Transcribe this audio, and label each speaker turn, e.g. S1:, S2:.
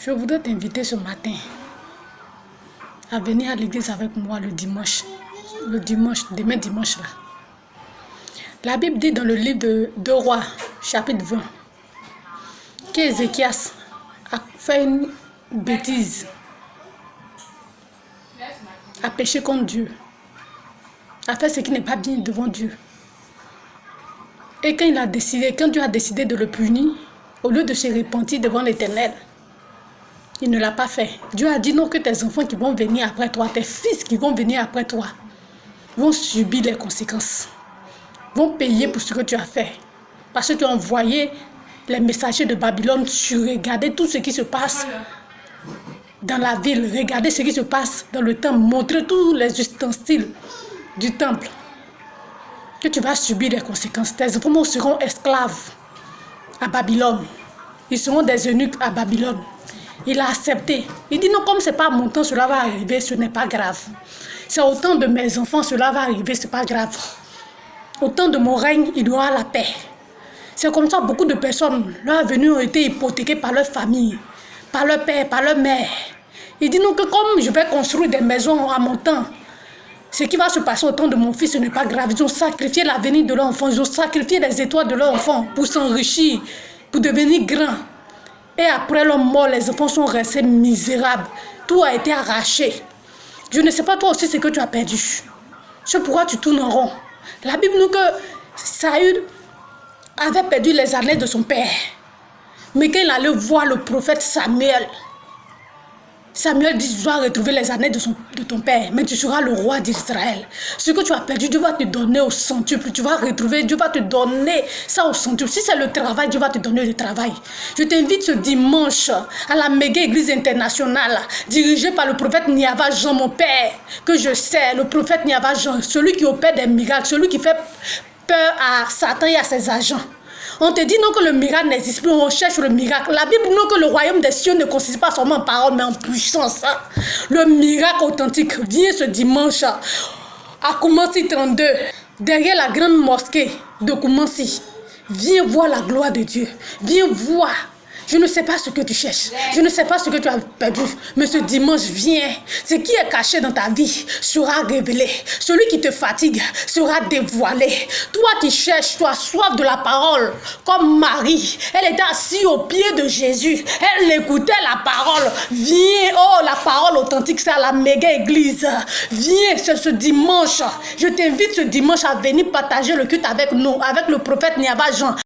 S1: Je voudrais t'inviter ce matin à venir à l'église avec moi le dimanche. Demain dimanche là. La Bible dit dans le livre de 2 Rois, chapitre 20, qu'Ézéchias a fait une bêtise, a péché contre Dieu, a fait ce qui n'est pas bien devant Dieu. Et quand Dieu a décidé de le punir, au lieu de se repentir devant l'Éternel, il ne l'a pas fait. Dieu a dit non, que tes enfants qui vont venir après toi, tes fils qui vont venir après toi, vont subir les conséquences, vont payer pour ce que tu as fait. Parce que tu as envoyé les messagers de Babylone sur regarder tout ce qui se passe dans la ville, regarder ce qui se passe dans le temple, montrer tous les ustensiles du temple. Que tu vas subir les conséquences. Tes enfants seront esclaves à Babylone. Ils seront des eunuques à Babylone. Il a accepté. Il dit non, comme ce n'est pas mon temps, cela va arriver, ce n'est pas grave. C'est au temps de mes enfants, cela va arriver, ce n'est pas grave. Au temps de mon règne, il y aura la paix. C'est comme ça, beaucoup de personnes, leur avenir ont été hypothéquées par leur famille, par leur père, par leur mère. Il dit non, que comme je vais construire des maisons à mon temps, ce qui va se passer au temps de mon fils, ce n'est pas grave. Ils ont sacrifié l'avenir de leur enfant, ils ont sacrifié les étoiles de leur enfant pour s'enrichir, pour devenir grands. Et après leur mort, les enfants sont restés misérables. Tout a été arraché. Je ne sais pas toi aussi ce que tu as perdu. C'est pourquoi tu tournes en rond. La Bible nous dit que Saül avait perdu les années de son père. Mais quand il allait voir le prophète Samuel, Samuel dit, tu dois retrouver les années de ton père, mais tu seras le roi d'Israël. Ce que tu as perdu, Dieu va te donner au centuple. Tu vas retrouver, Dieu va te donner ça au centuple. Si c'est le travail, Dieu va te donner le travail. Je t'invite ce dimanche à la méga église internationale, dirigée par le prophète Niava Jean, mon père, que je sais, le prophète Niava Jean, celui qui opère des miracles, celui qui fait peur à Satan et à ses agents. On te dit non que le miracle n'existe plus, on cherche le miracle. La Bible dit non que le royaume des cieux ne consiste pas seulement en parole, mais en puissance. Le miracle authentique vient ce dimanche à Koumassi 32, derrière la grande mosquée de Koumassi. Viens voir la gloire de Dieu. Viens voir. Je ne sais pas ce que tu cherches. Je ne sais pas ce que tu as perdu. Mais ce dimanche, viens. Ce qui est caché dans ta vie sera révélé. Celui qui te fatigue sera dévoilé. Toi qui cherches, tu as soif de la parole. Comme Marie. Elle était assise au pied de Jésus. Elle écoutait la parole. Viens. Oh, la parole authentique, c'est à la méga église. Viens, c'est ce dimanche. Je t'invite ce dimanche à venir partager le culte avec nous, avec le prophète Niava Jean.